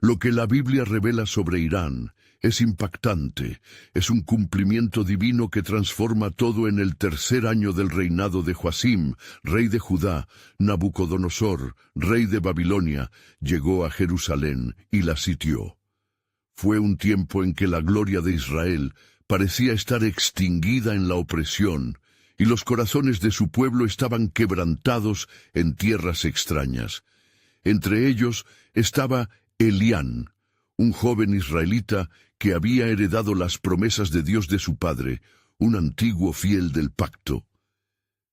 Lo que la Biblia revela sobre Irán es impactante. Es un cumplimiento divino que transforma todo en el tercer año del reinado de Joacim, rey de Judá. Nabucodonosor, rey de Babilonia, llegó a Jerusalén y la sitió. Fue un tiempo en que la gloria de Israel parecía estar extinguida en la opresión, y los corazones de su pueblo estaban quebrantados en tierras extrañas. Entre ellos estaba Elián, un joven israelita que había heredado las promesas de Dios de su padre, un antiguo fiel del pacto.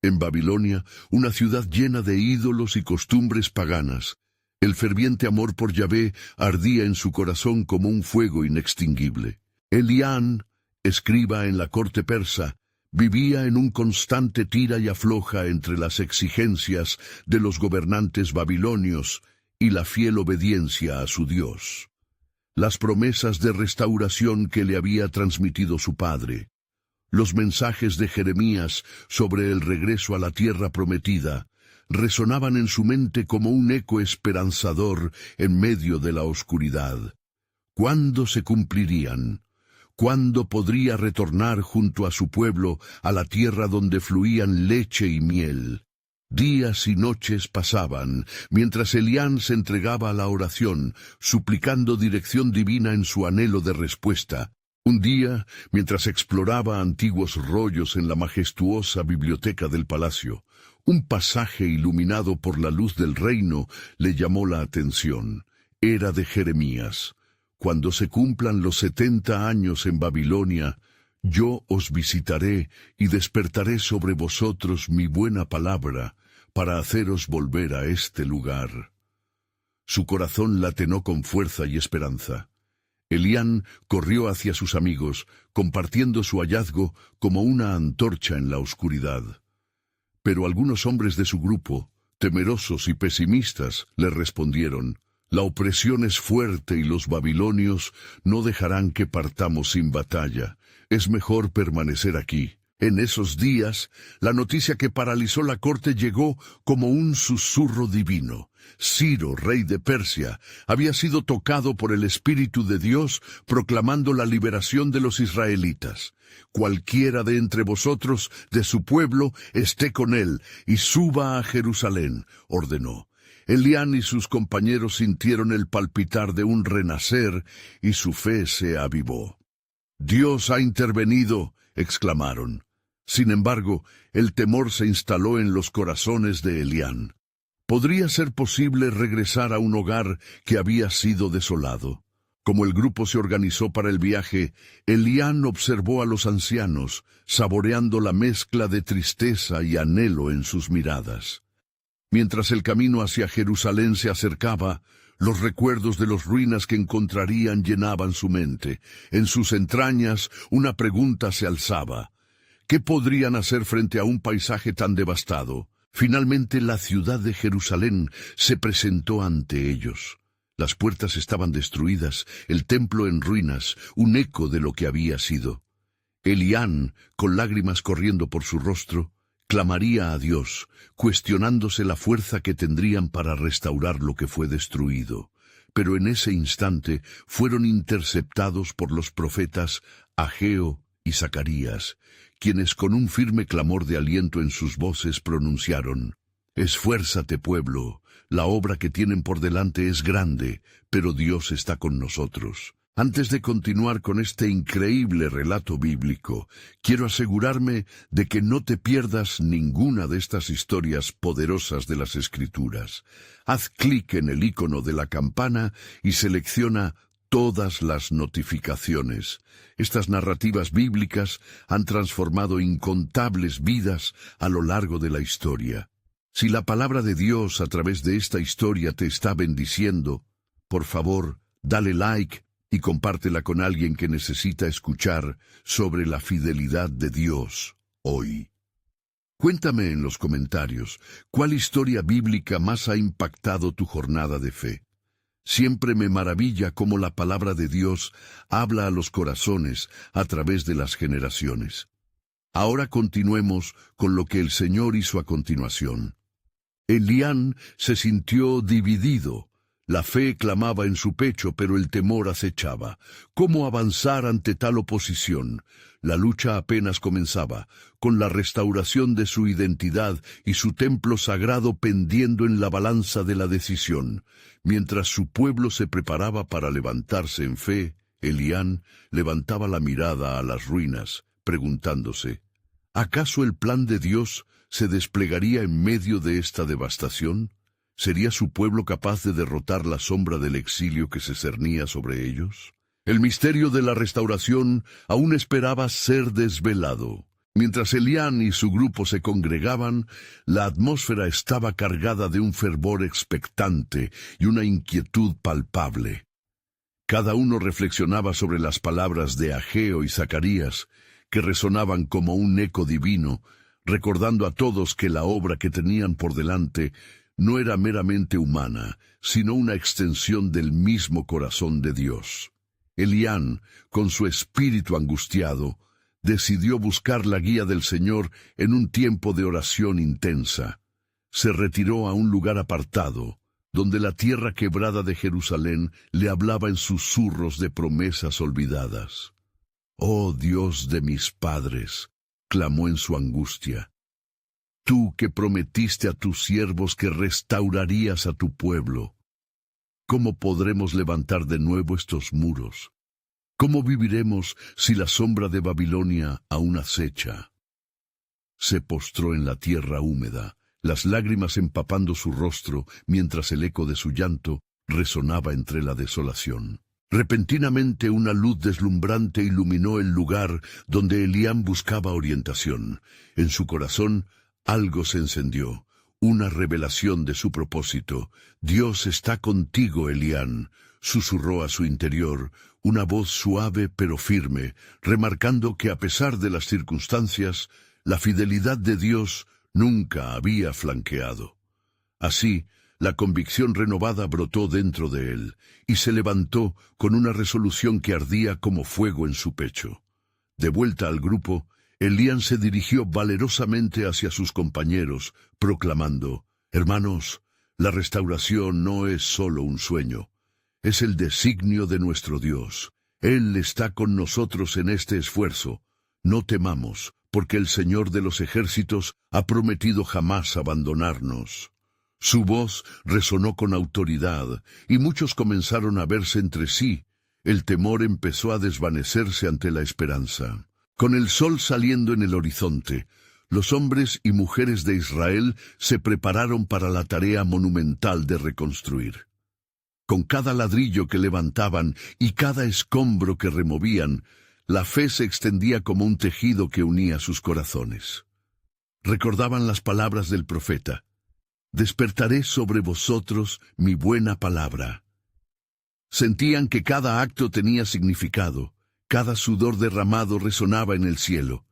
En Babilonia, una ciudad llena de ídolos y costumbres paganas, el ferviente amor por Yahvé ardía en su corazón como un fuego inextinguible. Elián, escriba en la corte persa, vivía en un constante tira y afloja entre las exigencias de los gobernantes babilonios y la fiel obediencia a su Dios. Las promesas de restauración que le había transmitido su padre, los mensajes de Jeremías sobre el regreso a la tierra prometida, resonaban en su mente como un eco esperanzador en medio de la oscuridad. ¿Cuándo se cumplirían? ¿Cuándo podría retornar junto a su pueblo a la tierra donde fluían leche y miel? Días y noches pasaban, mientras Elián se entregaba a la oración, suplicando dirección divina en su anhelo de respuesta. Un día, mientras exploraba antiguos rollos en la majestuosa biblioteca del palacio, un pasaje iluminado por la luz del reino le llamó la atención. Era de Jeremías. Cuando se cumplan los 70 años en Babilonia, yo os visitaré y despertaré sobre vosotros mi buena palabra para haceros volver a este lugar. Su corazón latenó con fuerza y esperanza. Elián corrió hacia sus amigos, compartiendo su hallazgo como una antorcha en la oscuridad. Pero algunos hombres de su grupo, temerosos y pesimistas, le respondieron: «La opresión es fuerte y los babilonios no dejarán que partamos sin batalla. Es mejor permanecer aquí». En esos días, la noticia que paralizó la corte llegó como un susurro divino. Ciro, rey de Persia, había sido tocado por el Espíritu de Dios, proclamando la liberación de los israelitas. «Cualquiera de entre vosotros, de su pueblo, esté con él, y suba a Jerusalén», ordenó. Elián y sus compañeros sintieron el palpitar de un renacer, y su fe se avivó. «Dios ha intervenido», exclamaron. Sin embargo, el temor se instaló en los corazones de Elián. ¿Podría ser posible regresar a un hogar que había sido desolado? Como el grupo se organizó para el viaje, Elián observó a los ancianos, saboreando la mezcla de tristeza y anhelo en sus miradas. Mientras el camino hacia Jerusalén se acercaba, los recuerdos de las ruinas que encontrarían llenaban su mente. En sus entrañas una pregunta se alzaba: ¿qué podrían hacer frente a un paisaje tan devastado? Finalmente la ciudad de Jerusalén se presentó ante ellos. Las puertas estaban destruidas, el templo en ruinas, un eco de lo que había sido. Elián, con lágrimas corriendo por su rostro, clamaría a Dios, cuestionándose la fuerza que tendrían para restaurar lo que fue destruido. Pero en ese instante fueron interceptados por los profetas Ageo y Zacarías, quienes con un firme clamor de aliento en sus voces pronunciaron: «Esfuérzate, pueblo, la obra que tienen por delante es grande, pero Dios está con nosotros». Antes de continuar con este increíble relato bíblico, quiero asegurarme de que no te pierdas ninguna de estas historias poderosas de las Escrituras. Haz clic en el icono de la campana y selecciona todas las notificaciones. Estas narrativas bíblicas han transformado incontables vidas a lo largo de la historia. Si la palabra de Dios a través de esta historia te está bendiciendo, por favor, dale like y compártela con alguien que necesita escuchar sobre la fidelidad de Dios hoy. Cuéntame en los comentarios, ¿cuál historia bíblica más ha impactado tu jornada de fe? Siempre me maravilla cómo la palabra de Dios habla a los corazones a través de las generaciones. Ahora continuemos con lo que el Señor hizo a continuación. Elián se sintió dividido. La fe clamaba en su pecho, pero el temor acechaba. ¿Cómo avanzar ante tal oposición? La lucha apenas comenzaba, con la restauración de su identidad y su templo sagrado pendiendo en la balanza de la decisión. Mientras su pueblo se preparaba para levantarse en fe, Elián levantaba la mirada a las ruinas, preguntándose, ¿acaso el plan de Dios se desplegaría en medio de esta devastación? ¿Sería su pueblo capaz de derrotar la sombra del exilio que se cernía sobre ellos? El misterio de la restauración aún esperaba ser desvelado. Mientras Elián y su grupo se congregaban, la atmósfera estaba cargada de un fervor expectante y una inquietud palpable. Cada uno reflexionaba sobre las palabras de Ageo y Zacarías, que resonaban como un eco divino, recordando a todos que la obra que tenían por delante no era meramente humana, sino una extensión del mismo corazón de Dios. Elián, con su espíritu angustiado, decidió buscar la guía del Señor en un tiempo de oración intensa. Se retiró a un lugar apartado, donde la tierra quebrada de Jerusalén le hablaba en susurros de promesas olvidadas. «Oh Dios de mis padres», clamó en su angustia, «tú que prometiste a tus siervos que restaurarías a tu pueblo, ¿cómo podremos levantar de nuevo estos muros? ¿Cómo viviremos si la sombra de Babilonia aún acecha?» Se postró en la tierra húmeda, las lágrimas empapando su rostro, mientras el eco de su llanto resonaba entre la desolación. Repentinamente una luz deslumbrante iluminó el lugar donde Elián buscaba orientación. En su corazón algo se encendió, una revelación de su propósito. «Dios está contigo, Elián», susurró a su interior, una voz suave pero firme, remarcando que a pesar de las circunstancias, la fidelidad de Dios nunca había flanqueado. Así, la convicción renovada brotó dentro de él, y se levantó con una resolución que ardía como fuego en su pecho. De vuelta al grupo, Elián se dirigió valerosamente hacia sus compañeros, proclamando, «Hermanos, la restauración no es solo un sueño, es el designio de nuestro Dios. Él está con nosotros en este esfuerzo. No temamos, porque el Señor de los ejércitos ha prometido jamás abandonarnos». Su voz resonó con autoridad, y muchos comenzaron a verse entre sí. El temor empezó a desvanecerse ante la esperanza. Con el sol saliendo en el horizonte, los hombres y mujeres de Israel se prepararon para la tarea monumental de reconstruir. Con cada ladrillo que levantaban y cada escombro que removían, la fe se extendía como un tejido que unía sus corazones. Recordaban las palabras del profeta: «Despertaré sobre vosotros mi buena palabra». Sentían que cada acto tenía significado, cada sudor derramado resonaba en el cielo.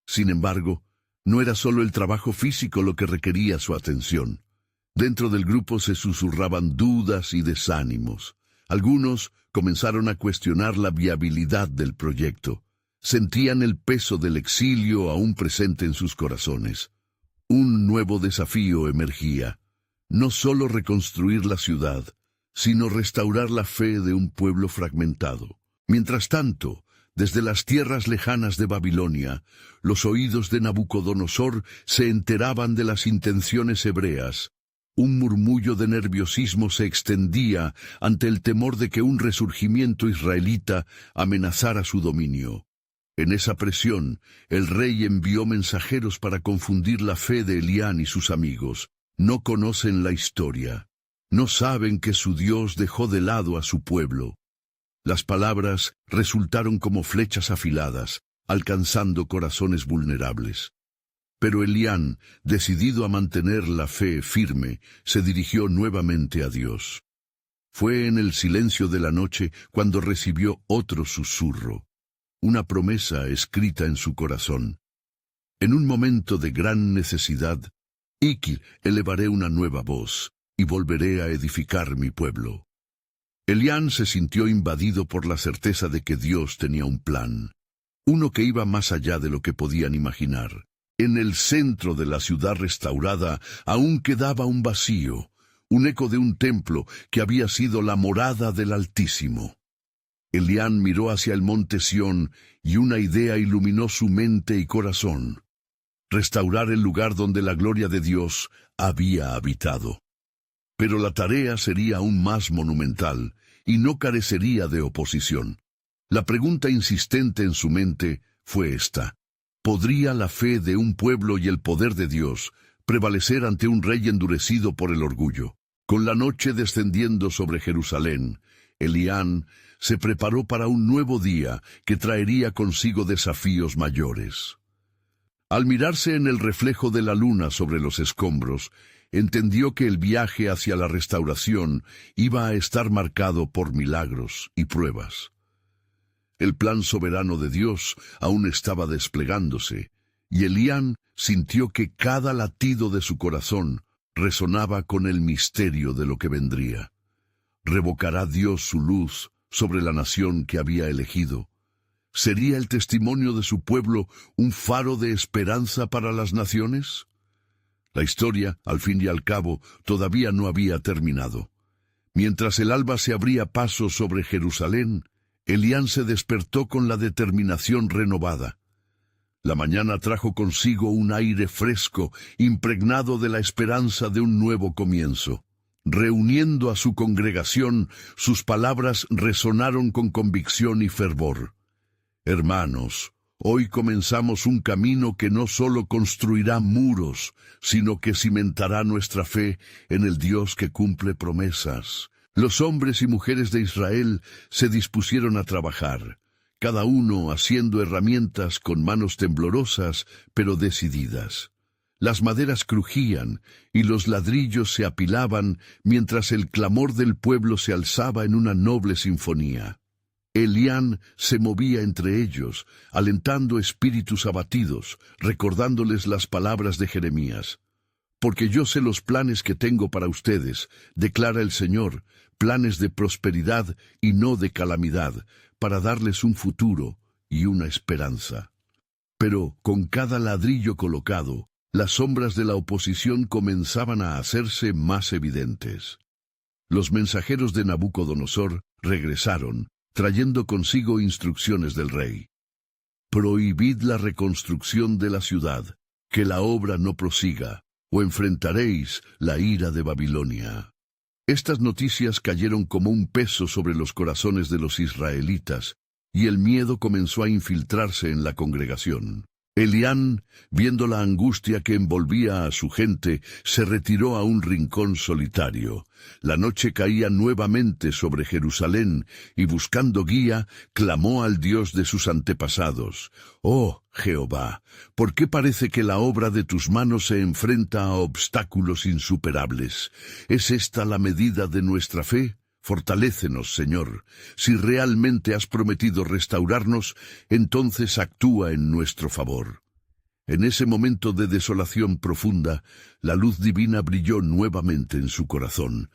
Sin embargo, no era solo el trabajo físico lo que requería su atención. Dentro del grupo se susurraban dudas y desánimos. Algunos comenzaron a cuestionar la viabilidad del proyecto. Sentían el peso del exilio aún presente en sus corazones. Un nuevo desafío emergía: no solo reconstruir la ciudad, sino restaurar la fe de un pueblo fragmentado. Mientras tanto, desde las tierras lejanas de Babilonia, los oídos de Nabucodonosor se enteraban de las intenciones hebreas. Un murmullo de nerviosismo se extendía ante el temor de que un resurgimiento israelita amenazara su dominio. En esa presión, el rey envió mensajeros para confundir la fe de Elián y sus amigos. No conocen la historia. No saben que su Dios dejó de lado a su pueblo. Las palabras resultaron como flechas afiladas, alcanzando corazones vulnerables. Pero Elián, decidido a mantener la fe firme, se dirigió nuevamente a Dios. Fue en el silencio de la noche cuando recibió otro susurro, una promesa escrita en su corazón. En un momento de gran necesidad, elevaré una nueva voz, y volveré a edificar mi pueblo. Elián se sintió invadido por la certeza de que Dios tenía un plan, uno que iba más allá de lo que podían imaginar. En el centro de la ciudad restaurada aún quedaba un vacío, un eco de un templo que había sido la morada del Altísimo. Elián miró hacia el monte Sión y una idea iluminó su mente y corazón: restaurar el lugar donde la gloria de Dios había habitado. Pero la tarea sería aún más monumental y no carecería de oposición. La pregunta insistente en su mente fue esta: ¿podría la fe de un pueblo y el poder de Dios prevalecer ante un rey endurecido por el orgullo? Con la noche descendiendo sobre Jerusalén, Elián se preparó para un nuevo día que traería consigo desafíos mayores. Al mirarse en el reflejo de la luna sobre los escombros, entendió que el viaje hacia la restauración iba a estar marcado por milagros y pruebas. El plan soberano de Dios aún estaba desplegándose, y Elián sintió que cada latido de su corazón resonaba con el misterio de lo que vendría. ¿Revocará Dios su luz sobre la nación que había elegido? ¿Sería el testimonio de su pueblo un faro de esperanza para las naciones? La historia, al fin y al cabo, todavía no había terminado. Mientras el alba se abría paso sobre Jerusalén, Elián se despertó con la determinación renovada. La mañana trajo consigo un aire fresco, impregnado de la esperanza de un nuevo comienzo. Reuniendo a su congregación, sus palabras resonaron con convicción y fervor. Hermanos, hoy comenzamos un camino que no solo construirá muros, sino que cimentará nuestra fe en el Dios que cumple promesas. Los hombres y mujeres de Israel se dispusieron a trabajar, cada uno haciendo herramientas con manos temblorosas, pero decididas. Las maderas crujían y los ladrillos se apilaban mientras el clamor del pueblo se alzaba en una noble sinfonía. Elián se movía entre ellos, alentando espíritus abatidos, recordándoles las palabras de Jeremías. Porque yo sé los planes que tengo para ustedes, declara el Señor, planes de prosperidad y no de calamidad, para darles un futuro y una esperanza. Pero con cada ladrillo colocado, las sombras de la oposición comenzaban a hacerse más evidentes. Los mensajeros de Nabucodonosor regresaron, trayendo consigo instrucciones del rey. Prohibid la reconstrucción de la ciudad, que la obra no prosiga, o enfrentaréis la ira de Babilonia. Estas noticias cayeron como un peso sobre los corazones de los israelitas, y el miedo comenzó a infiltrarse en la congregación. Elián, viendo la angustia que envolvía a su gente, se retiró a un rincón solitario. La noche caía nuevamente sobre Jerusalén, y buscando guía, clamó al Dios de sus antepasados. «Oh, Jehová, ¿por qué parece que la obra de tus manos se enfrenta a obstáculos insuperables? ¿Es esta la medida de nuestra fe? Fortalécenos, Señor. Si realmente has prometido restaurarnos, entonces actúa en nuestro favor». En ese momento de desolación profunda, la luz divina brilló nuevamente en su corazón.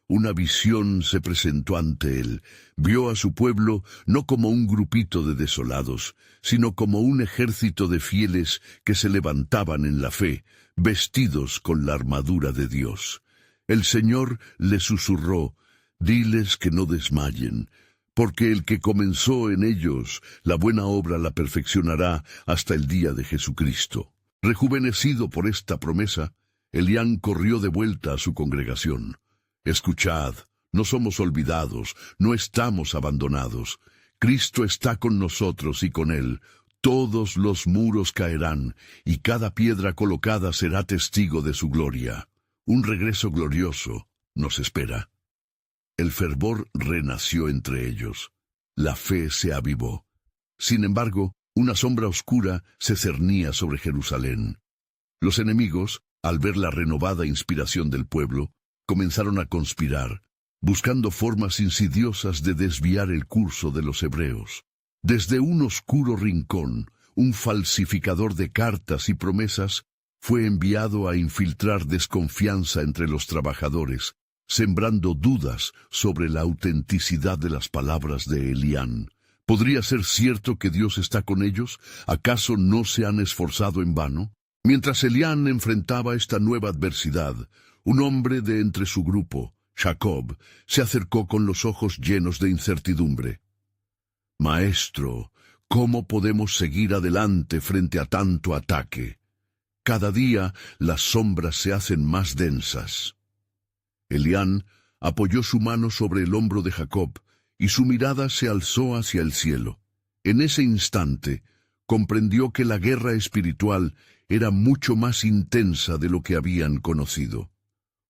Una visión se presentó ante él. Vio a su pueblo no como un grupito de desolados, sino como un ejército de fieles que se levantaban en la fe, vestidos con la armadura de Dios. El Señor le susurró: «Diles que no desmayen, porque el que comenzó en ellos la buena obra la perfeccionará hasta el día de Jesucristo». Rejuvenecido por esta promesa, Elián corrió de vuelta a su congregación. «Escuchad, no somos olvidados, no estamos abandonados. Cristo está con nosotros y con Él. Todos los muros caerán, y cada piedra colocada será testigo de su gloria. Un regreso glorioso nos espera». El fervor renació entre ellos. La fe se avivó. Sin embargo, una sombra oscura se cernía sobre Jerusalén. Los enemigos, al ver la renovada inspiración del pueblo, comenzaron a conspirar, buscando formas insidiosas de desviar el curso de los hebreos. Desde un oscuro rincón, un falsificador de cartas y promesas fue enviado a infiltrar desconfianza entre los trabajadores, sembrando dudas sobre la autenticidad de las palabras de Elián. ¿Podría ser cierto que Dios está con ellos? ¿Acaso no se han esforzado en vano? Mientras Elián enfrentaba esta nueva adversidad, Un hombre de entre su grupo, Jacob, se acercó con los ojos llenos de incertidumbre. «Maestro, ¿cómo podemos seguir adelante frente a tanto ataque? Cada día las sombras se hacen más densas». Elián apoyó su mano sobre el hombro de Jacob y su mirada se alzó hacia el cielo. En ese instante, comprendió que la guerra espiritual era mucho más intensa de lo que habían conocido.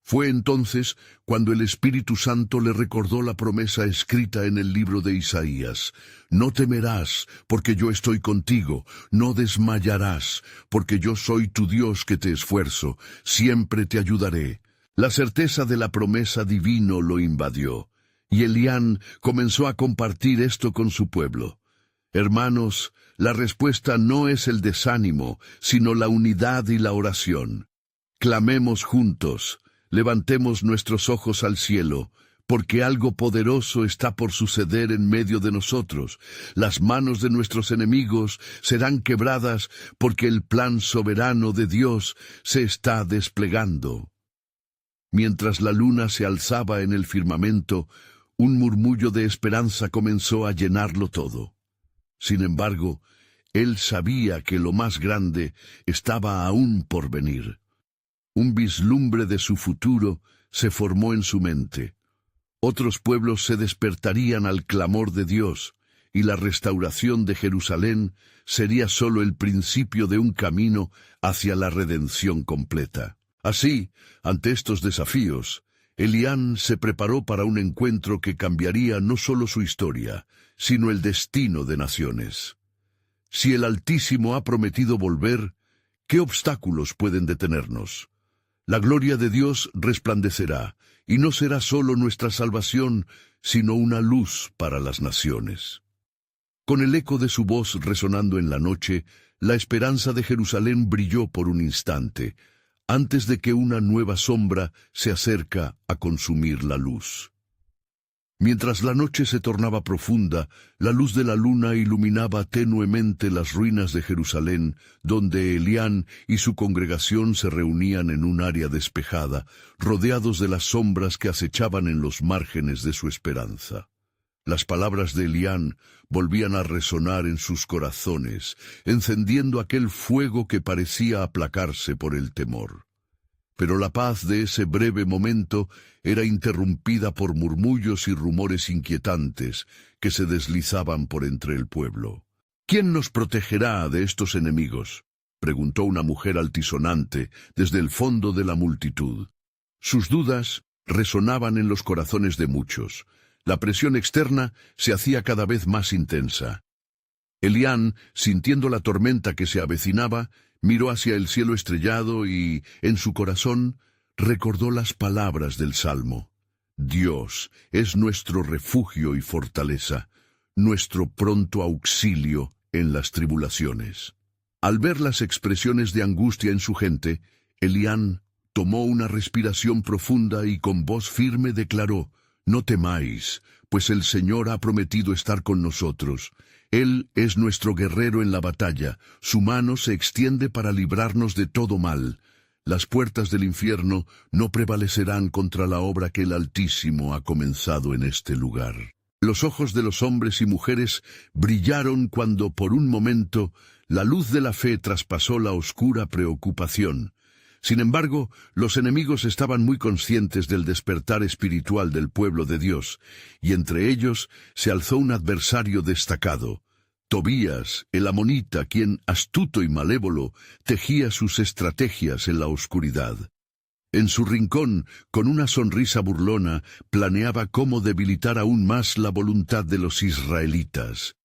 Fue entonces cuando el Espíritu Santo le recordó la promesa escrita en el libro de Isaías: «No temerás, porque yo estoy contigo, no desmayarás, porque yo soy tu Dios que te esfuerzo, siempre te ayudaré». La certeza de la promesa divino lo invadió, y Elián comenzó a compartir esto con su pueblo. Hermanos, la respuesta no es el desánimo, sino la unidad y la oración. Clamemos juntos, levantemos nuestros ojos al cielo, porque algo poderoso está por suceder en medio de nosotros. Las manos de nuestros enemigos serán quebradas, porque el plan soberano de Dios se está desplegando. Mientras la luna se alzaba en el firmamento, un murmullo de esperanza comenzó a llenarlo todo. Sin embargo, él sabía que lo más grande estaba aún por venir. Un vislumbre de su futuro se formó en su mente. Otros pueblos se despertarían al clamor de Dios, y la restauración de Jerusalén sería solo el principio de un camino hacia la redención completa. Así, ante estos desafíos, Elián se preparó para un encuentro que cambiaría no solo su historia, sino el destino de naciones. Si el Altísimo ha prometido volver, ¿qué obstáculos pueden detenernos? La gloria de Dios resplandecerá, y no será solo nuestra salvación, sino una luz para las naciones. Con el eco de su voz resonando en la noche, la esperanza de Jerusalén brilló por un instante, antes de que una nueva sombra se acerca a consumir la luz. Mientras la noche se tornaba profunda, la luz de la luna iluminaba tenuemente las ruinas de Jerusalén, donde Elián y su congregación se reunían en un área despejada, rodeados de las sombras que acechaban en los márgenes de su esperanza. Las palabras de Elián volvían a resonar en sus corazones, encendiendo aquel fuego que parecía aplacarse por el temor. Pero la paz de ese breve momento era interrumpida por murmullos y rumores inquietantes que se deslizaban por entre el pueblo. «¿Quién nos protegerá de estos enemigos?», preguntó una mujer altisonante desde el fondo de la multitud. Sus dudas resonaban en los corazones de muchos. La presión externa se hacía cada vez más intensa. Elián, sintiendo la tormenta que se avecinaba, miró hacia el cielo estrellado y, en su corazón, recordó las palabras del Salmo. «Dios es nuestro refugio y fortaleza, nuestro pronto auxilio en las tribulaciones». Al ver las expresiones de angustia en su gente, Elián tomó una respiración profunda y con voz firme declaró: «No temáis, pues el Señor ha prometido estar con nosotros. Él es nuestro guerrero en la batalla, su mano se extiende para librarnos de todo mal. Las puertas del infierno no prevalecerán contra la obra que el Altísimo ha comenzado en este lugar». Los ojos de los hombres y mujeres brillaron cuando, por un momento, la luz de la fe traspasó la oscura preocupación. Sin embargo, los enemigos estaban muy conscientes del despertar espiritual del pueblo de Dios, y entre ellos se alzó un adversario destacado, Tobías, el amonita, quien, astuto y malévolo, tejía sus estrategias en la oscuridad. En su rincón, con una sonrisa burlona, planeaba cómo debilitar aún más la voluntad de los israelitas.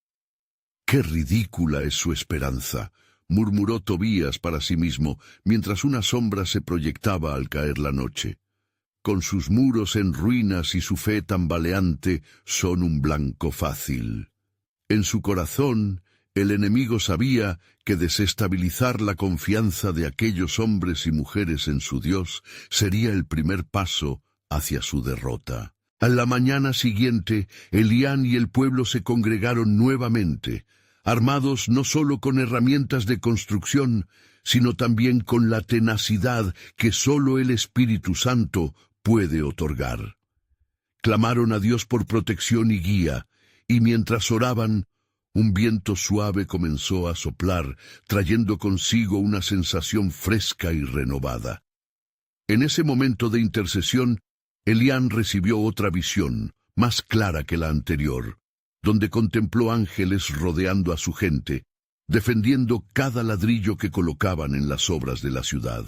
«¡Qué ridícula es su esperanza!», murmuró Tobías para sí mismo, mientras una sombra se proyectaba al caer la noche. «Con sus muros en ruinas y su fe tambaleante, son un blanco fácil». En su corazón, el enemigo sabía que desestabilizar la confianza de aquellos hombres y mujeres en su Dios sería el primer paso hacia su derrota. A la mañana siguiente, Elián y el pueblo se congregaron nuevamente, armados no solo con herramientas de construcción, sino también con la tenacidad que sólo el Espíritu Santo puede otorgar. Clamaron a Dios por protección y guía, y mientras oraban, un viento suave comenzó a soplar, trayendo consigo una sensación fresca y renovada. En ese momento de intercesión, Elián recibió otra visión, más clara que la anterior, donde contempló ángeles rodeando a su gente, defendiendo cada ladrillo que colocaban en las obras de la ciudad.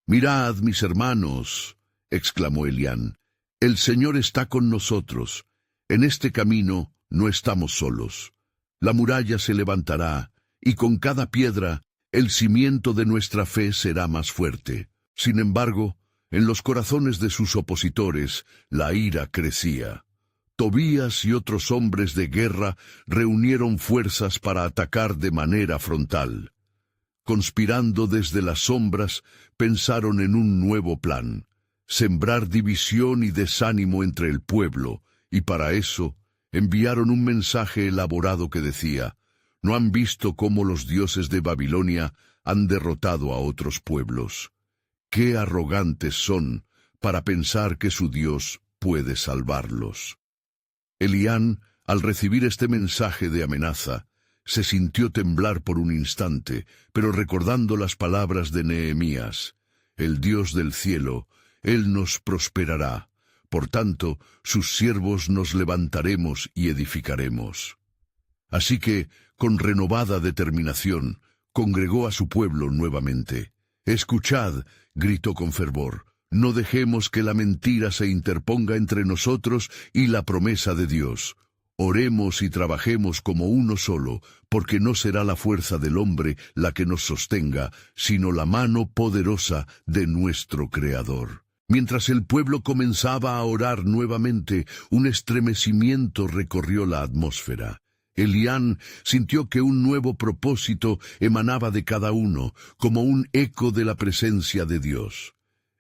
«Mirad, mis hermanos», exclamó Elián, «el Señor está con nosotros. En este camino no estamos solos. La muralla se levantará, y con cada piedra el cimiento de nuestra fe será más fuerte». Sin embargo, en los corazones de sus opositores la ira crecía. Tobías y otros hombres de guerra reunieron fuerzas para atacar de manera frontal. Conspirando desde las sombras, pensaron en un nuevo plan: sembrar división y desánimo entre el pueblo, y para eso enviaron un mensaje elaborado que decía: «¿No han visto cómo los dioses de Babilonia han derrotado a otros pueblos? Qué arrogantes son para pensar que su Dios puede salvarlos». Elián, al recibir este mensaje de amenaza, se sintió temblar por un instante, pero recordando las palabras de Nehemías: «El Dios del cielo, Él nos prosperará. Por tanto, sus siervos nos levantaremos y edificaremos». Así que, con renovada determinación, congregó a su pueblo nuevamente. «Escuchad», gritó con fervor, «no dejemos que la mentira se interponga entre nosotros y la promesa de Dios. Oremos y trabajemos como uno solo, porque no será la fuerza del hombre la que nos sostenga, sino la mano poderosa de nuestro Creador». Mientras el pueblo comenzaba a orar nuevamente, un estremecimiento recorrió la atmósfera. Elián sintió que un nuevo propósito emanaba de cada uno, como un eco de la presencia de Dios.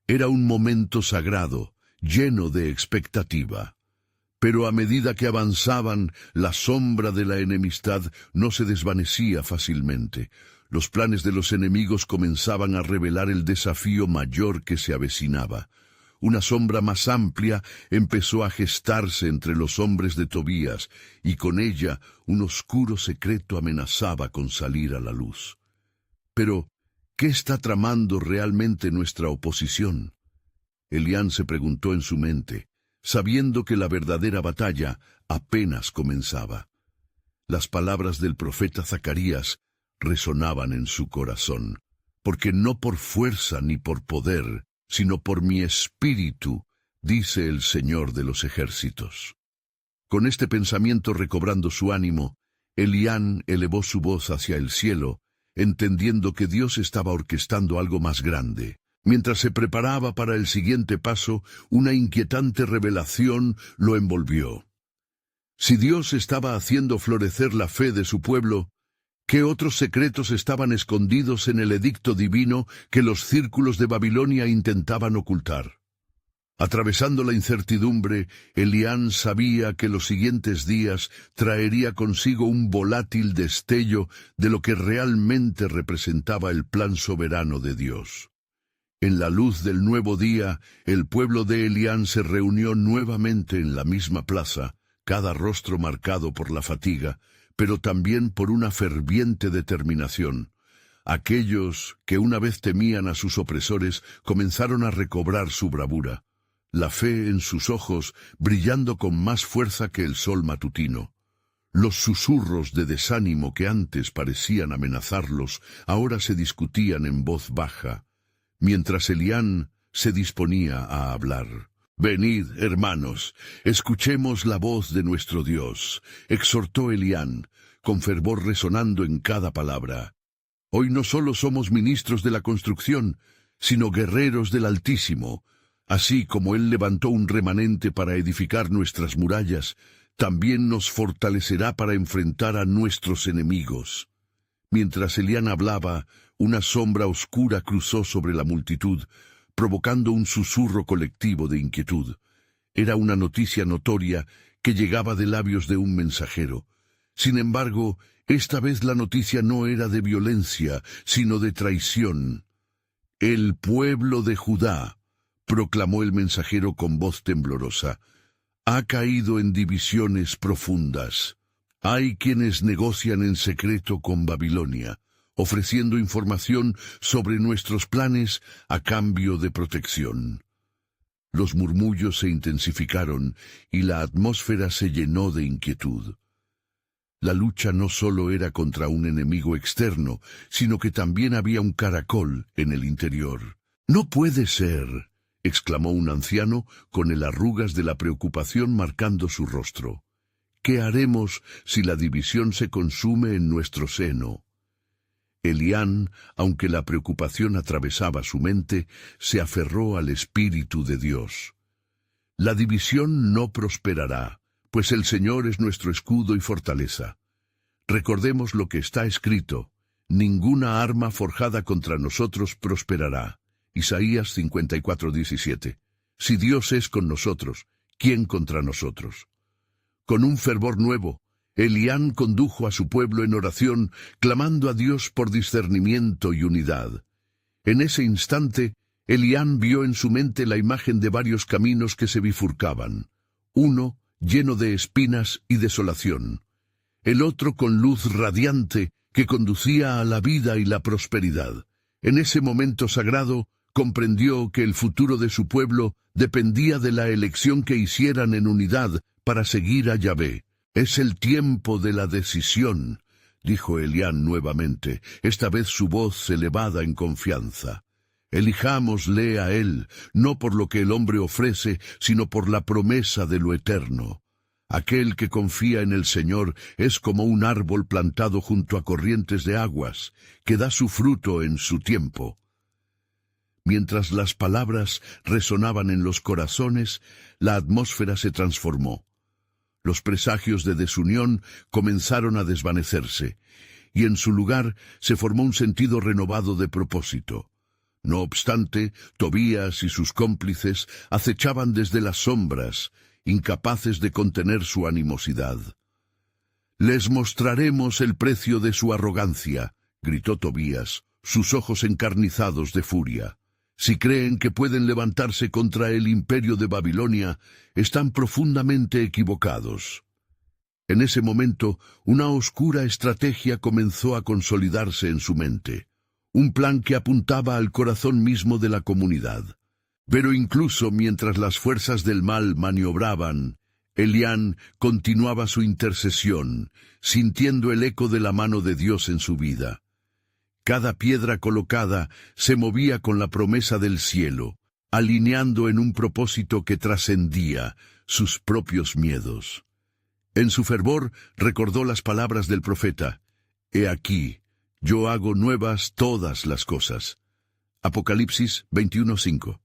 Era un momento sagrado, lleno de expectativa. Pero a medida que avanzaban, la sombra de la enemistad no se desvanecía fácilmente. Los planes de los enemigos comenzaban a revelar el desafío mayor que se avecinaba. Una sombra más amplia empezó a gestarse entre los hombres de Tobías, y con ella un oscuro secreto amenazaba con salir a la luz. Pero, ¿qué está tramando realmente nuestra oposición? Elián se preguntó en su mente, sabiendo que la verdadera batalla apenas comenzaba. Las palabras del profeta Zacarías resonaban en su corazón: «Porque no por fuerza ni por poder, sino por mi espíritu, dice el Señor de los ejércitos». Con este pensamiento recobrando su ánimo, Elián elevó su voz hacia el cielo, entendiendo que Dios estaba orquestando algo más grande. Mientras se preparaba para el siguiente paso, una inquietante revelación lo envolvió. Si Dios estaba haciendo florecer la fe de su pueblo, ¿qué otros secretos estaban escondidos en el edicto divino que los círculos de Babilonia intentaban ocultar? Atravesando la incertidumbre, Elián sabía que los siguientes días traería consigo un volátil destello de lo que realmente representaba el plan soberano de Dios. En la luz del nuevo día, el pueblo de Elián se reunió nuevamente en la misma plaza, cada rostro marcado por la fatiga, pero también por una ferviente determinación. Aquellos que una vez temían a sus opresores comenzaron a recobrar su bravura, la fe en sus ojos brillando con más fuerza que el sol matutino. Los susurros de desánimo que antes parecían amenazarlos ahora se discutían en voz baja, mientras Elián se disponía a hablar. «Venid, hermanos, escuchemos la voz de nuestro Dios», exhortó Elián, con fervor resonando en cada palabra. «Hoy no solo somos ministros de la construcción, sino guerreros del Altísimo. Así como Él levantó un remanente para edificar nuestras murallas, también nos fortalecerá para enfrentar a nuestros enemigos». Mientras Elián hablaba, una sombra oscura cruzó sobre la multitud, provocando un susurro colectivo de inquietud. Era una noticia notoria que llegaba de labios de un mensajero. Sin embargo, esta vez la noticia no era de violencia, sino de traición. «El pueblo de Judá», proclamó el mensajero con voz temblorosa, «ha caído en divisiones profundas. Hay quienes negocian en secreto con Babilonia, ofreciendo información sobre nuestros planes a cambio de protección». Los murmullos se intensificaron y la atmósfera se llenó de inquietud. La lucha no solo era contra un enemigo externo, sino que también había un caracol en el interior. «No puede ser», exclamó un anciano con el arrugas de la preocupación marcando su rostro. «¿Qué haremos si la división se consume en nuestro seno?» Elián, aunque la preocupación atravesaba su mente, se aferró al Espíritu de Dios. «La división no prosperará, pues el Señor es nuestro escudo y fortaleza. Recordemos lo que está escrito: ninguna arma forjada contra nosotros prosperará». Isaías 54:17. Si Dios es con nosotros, ¿quién contra nosotros? Con un fervor nuevo, Elián condujo a su pueblo en oración, clamando a Dios por discernimiento y unidad. En ese instante, Elián vio en su mente la imagen de varios caminos que se bifurcaban. Uno, lleno de espinas y desolación. El otro con luz radiante que conducía a la vida y la prosperidad. En ese momento sagrado, comprendió que el futuro de su pueblo dependía de la elección que hicieran en unidad para seguir a Yahvé. «Es el tiempo de la decisión», dijo Elián nuevamente, esta vez su voz elevada en confianza. «Elijámosle a él, no por lo que el hombre ofrece, sino por la promesa de lo eterno. Aquel que confía en el Señor es como un árbol plantado junto a corrientes de aguas, que da su fruto en su tiempo». Mientras las palabras resonaban en los corazones, la atmósfera se transformó. Los presagios de desunión comenzaron a desvanecerse, y en su lugar se formó un sentido renovado de propósito. No obstante, Tobías y sus cómplices acechaban desde las sombras, incapaces de contener su animosidad. «Les mostraremos el precio de su arrogancia», gritó Tobías, sus ojos encarnizados de furia. «Si creen que pueden levantarse contra el imperio de Babilonia, están profundamente equivocados». En ese momento, una oscura estrategia comenzó a consolidarse en su mente, un plan que apuntaba al corazón mismo de la comunidad. Pero incluso mientras las fuerzas del mal maniobraban, Elián continuaba su intercesión, sintiendo el eco de la mano de Dios en su vida. Cada piedra colocada se movía con la promesa del cielo, alineando en un propósito que trascendía sus propios miedos. En su fervor recordó las palabras del profeta: «He aquí, yo hago nuevas todas las cosas». Apocalipsis 21:5.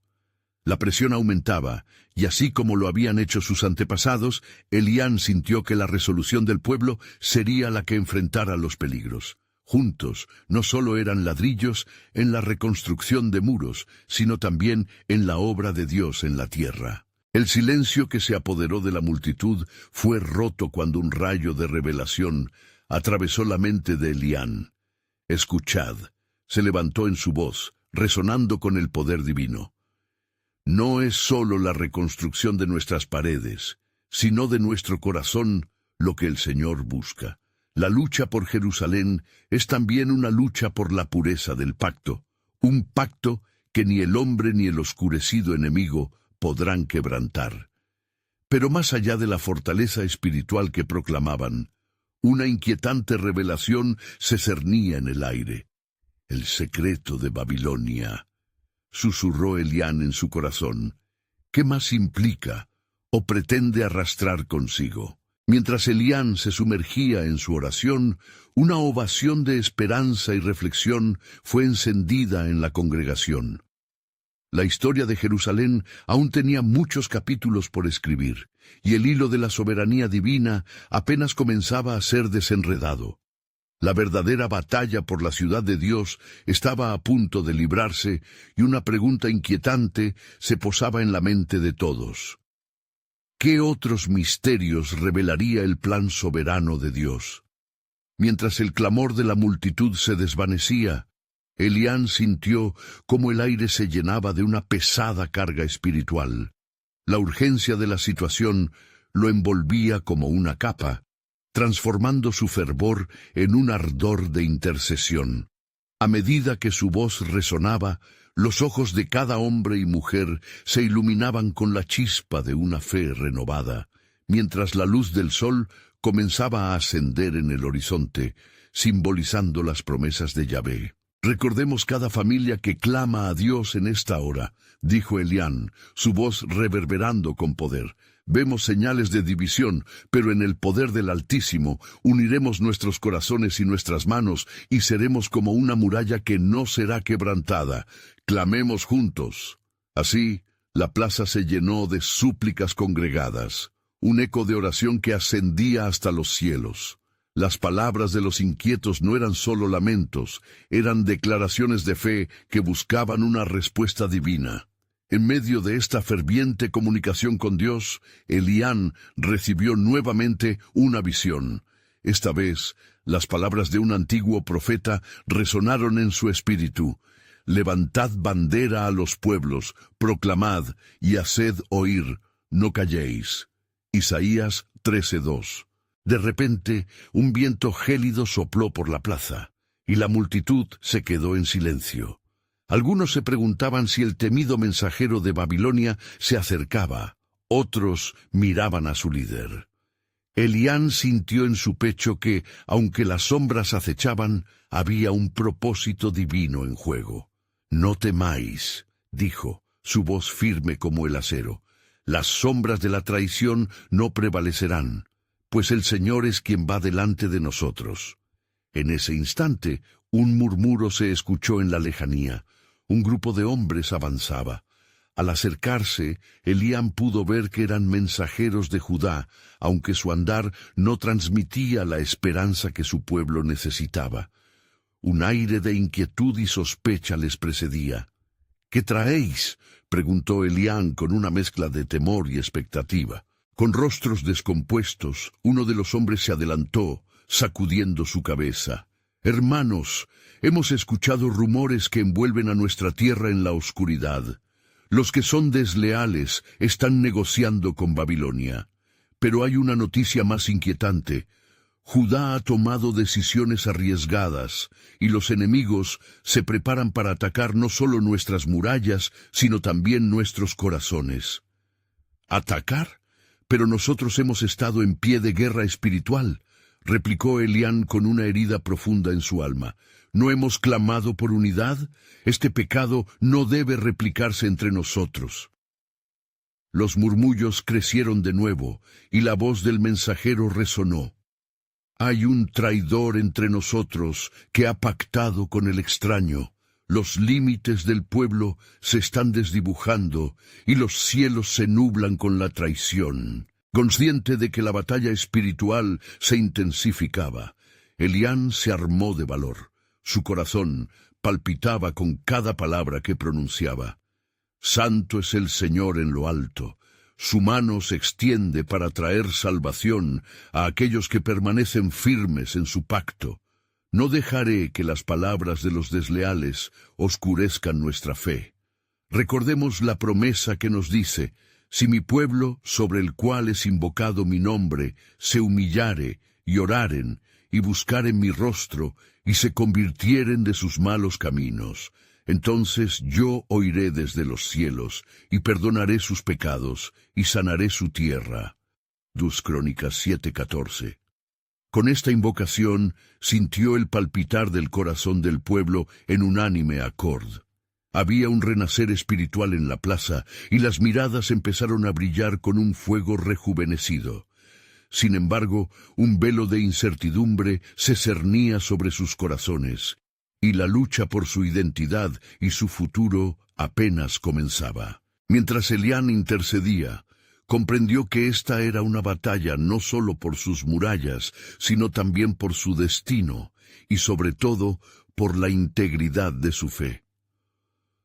La presión aumentaba, y así como lo habían hecho sus antepasados, Elián sintió que la resolución del pueblo sería la que enfrentara los peligros. Juntos, no solo eran ladrillos en la reconstrucción de muros, sino también en la obra de Dios en la tierra. El silencio que se apoderó de la multitud fue roto cuando un rayo de revelación atravesó la mente de Elián. «Escuchad», se levantó en su voz, resonando con el poder divino. «No es solo la reconstrucción de nuestras paredes, sino de nuestro corazón lo que el Señor busca. La lucha por Jerusalén es también una lucha por la pureza del pacto, un pacto que ni el hombre ni el oscurecido enemigo podrán quebrantar». Pero más allá de la fortaleza espiritual que proclamaban, una inquietante revelación se cernía en el aire. «El secreto de Babilonia», susurró Elián en su corazón. «¿Qué más implica o pretende arrastrar consigo?» Mientras Elián se sumergía en su oración, una ovación de esperanza y reflexión fue encendida en la congregación. La historia de Jerusalén aún tenía muchos capítulos por escribir, y el hilo de la soberanía divina apenas comenzaba a ser desenredado. La verdadera batalla por la ciudad de Dios estaba a punto de librarse, y una pregunta inquietante se posaba en la mente de todos. ¿qué otros misterios revelaría el plan soberano de Dios? Mientras el clamor de la multitud se desvanecía, Elián sintió cómo el aire se llenaba de una pesada carga espiritual. La urgencia de la situación lo envolvía como una capa, transformando su fervor en un ardor de intercesión. A medida que su voz resonaba, los ojos de cada hombre y mujer se iluminaban con la chispa de una fe renovada, mientras la luz del sol comenzaba a ascender en el horizonte, simbolizando las promesas de Yahvé. Recordemos cada familia que clama a Dios en esta hora, dijo Elián, su voz reverberando con poder. Vemos señales de división, pero en el poder del Altísimo uniremos nuestros corazones y nuestras manos y seremos como una muralla que no será quebrantada. Clamemos juntos. Así, la plaza se llenó de súplicas congregadas, un eco de oración que ascendía hasta los cielos. Las palabras de los inquietos no eran solo lamentos, eran declaraciones de fe que buscaban una respuesta divina. En medio de esta ferviente comunicación con Dios, Elián recibió nuevamente una visión. Esta vez, las palabras de un antiguo profeta resonaron en su espíritu. Levantad bandera a los pueblos, proclamad y haced oír, no calléis. Isaías 13:2. De repente, un viento gélido sopló por la plaza, y la multitud se quedó en silencio. Algunos se preguntaban si el temido mensajero de Babilonia se acercaba, otros miraban a su líder. Elián sintió en su pecho que, aunque las sombras acechaban, había un propósito divino en juego. «No temáis», dijo, su voz firme como el acero. «Las sombras de la traición no prevalecerán, pues el Señor es quien va delante de nosotros». En ese instante, un murmuro se escuchó en la lejanía. Un grupo de hombres avanzaba. Al acercarse, Elián pudo ver que eran mensajeros de Judá, aunque su andar no transmitía la esperanza que su pueblo necesitaba. Un aire de inquietud y sospecha les precedía. «¿Qué traéis?», preguntó Elián con una mezcla de temor y expectativa. Con rostros descompuestos, uno de los hombres se adelantó, sacudiendo su cabeza. «Hermanos, hemos escuchado rumores que envuelven a nuestra tierra en la oscuridad. Los que son desleales están negociando con Babilonia. Pero hay una noticia más inquietante. Judá ha tomado decisiones arriesgadas, y los enemigos se preparan para atacar no solo nuestras murallas, sino también nuestros corazones». «¿Atacar? Pero nosotros hemos estado en pie de guerra espiritual», replicó Elián con una herida profunda en su alma. «¿No hemos clamado por unidad? Este pecado no debe replicarse entre nosotros». Los murmullos crecieron de nuevo, y la voz del mensajero resonó. «Hay un traidor entre nosotros que ha pactado con el extraño. Los límites del pueblo se están desdibujando, y los cielos se nublan con la traición». Consciente de que la batalla espiritual se intensificaba, Elián se armó de valor. Su corazón palpitaba con cada palabra que pronunciaba. «Santo es el Señor en lo alto. Su mano se extiende para traer salvación a aquellos que permanecen firmes en su pacto. No dejaré que las palabras de los desleales oscurezcan nuestra fe. Recordemos la promesa que nos dice: si mi pueblo, sobre el cual es invocado mi nombre, se humillare, y oraren, y buscaren mi rostro, y se convirtieren de sus malos caminos, entonces yo oiré desde los cielos, y perdonaré sus pecados, y sanaré su tierra». Crónicas 7:14. Con esta invocación sintió el palpitar del corazón del pueblo en unánime acorde. Había un renacer espiritual en la plaza, y las miradas empezaron a brillar con un fuego rejuvenecido. Sin embargo, un velo de incertidumbre se cernía sobre sus corazones, y la lucha por su identidad y su futuro apenas comenzaba. Mientras Elián intercedía, comprendió que esta era una batalla no solo por sus murallas, sino también por su destino, y sobre todo por la integridad de su fe.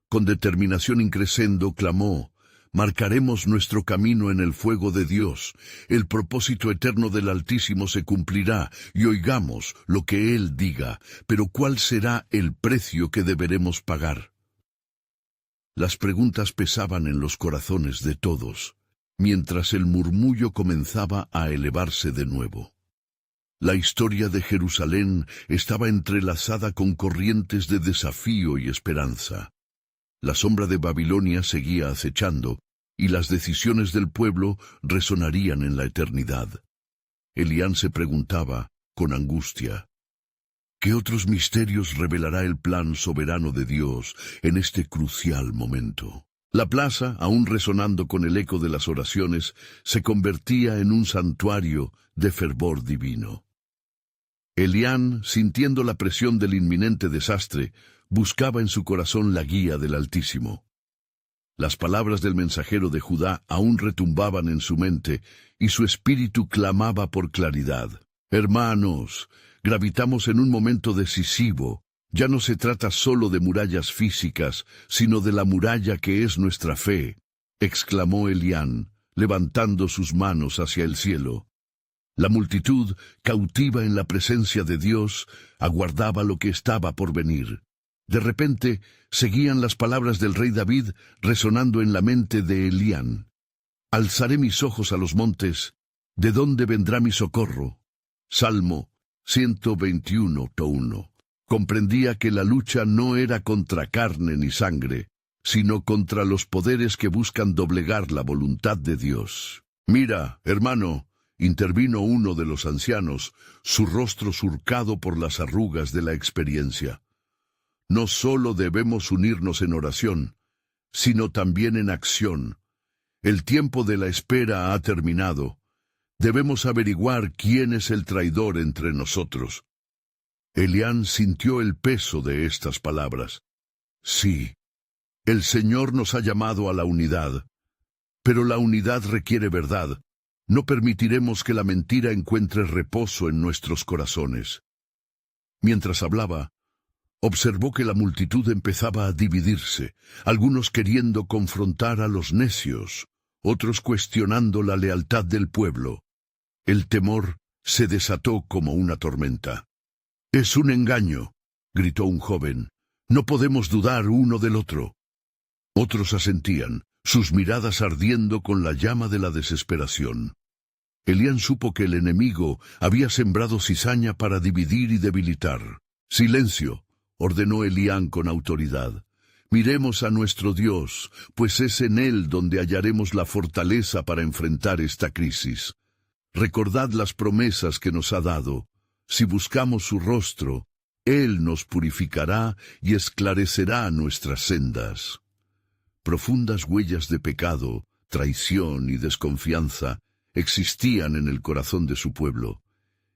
Con determinación increscendo clamó: Marcaremos nuestro camino en el fuego de Dios. El propósito eterno del Altísimo se cumplirá, y oigamos lo que Él diga. Pero ¿cuál será el precio que deberemos pagar? Las preguntas pesaban en los corazones de todos, mientras el murmullo comenzaba a elevarse de nuevo. La historia de Jerusalén estaba entrelazada con corrientes de desafío y esperanza. La sombra de Babilonia seguía acechando, y las decisiones del pueblo resonarían en la eternidad. Elián se preguntaba, con angustia, ¿qué otros misterios revelará el plan soberano de Dios en este crucial momento? La plaza, aún resonando con el eco de las oraciones, se convertía en un santuario de fervor divino. Elián, sintiendo la presión del inminente desastre, buscaba en su corazón la guía del Altísimo. Las palabras del mensajero de Judá aún retumbaban en su mente, y su espíritu clamaba por claridad. Hermanos, gravitamos en un momento decisivo. Ya no se trata solo de murallas físicas, sino de la muralla que es nuestra fe, exclamó Elián, levantando sus manos hacia el cielo. La multitud, cautiva en la presencia de Dios, aguardaba lo que estaba por venir. De repente, seguían las palabras del rey David resonando en la mente de Elián. Alzaré mis ojos a los montes, ¿de dónde vendrá mi socorro? Salmo 121:1. Comprendía que la lucha no era contra carne ni sangre, sino contra los poderes que buscan doblegar la voluntad de Dios. Mira, hermano, intervino uno de los ancianos, su rostro surcado por las arrugas de la experiencia. No solo debemos unirnos en oración, sino también en acción. El tiempo de la espera ha terminado. Debemos averiguar quién es el traidor entre nosotros. Elián sintió el peso de estas palabras. Sí, el Señor nos ha llamado a la unidad, pero la unidad requiere verdad. No permitiremos que la mentira encuentre reposo en nuestros corazones. Mientras hablaba, observó que la multitud empezaba a dividirse, algunos queriendo confrontar a los necios, otros cuestionando la lealtad del pueblo. El temor se desató como una tormenta. «Es un engaño», gritó un joven. «No podemos dudar uno del otro». Otros asentían, sus miradas ardiendo con la llama de la desesperación. Elián supo que el enemigo había sembrado cizaña para dividir y debilitar. «Silencio», ordenó Elián con autoridad. «Miremos a nuestro Dios, pues es en Él donde hallaremos la fortaleza para enfrentar esta crisis. Recordad las promesas que nos ha dado. Si buscamos su rostro, Él nos purificará y esclarecerá nuestras sendas». Profundas huellas de pecado, traición y desconfianza existían en el corazón de su pueblo,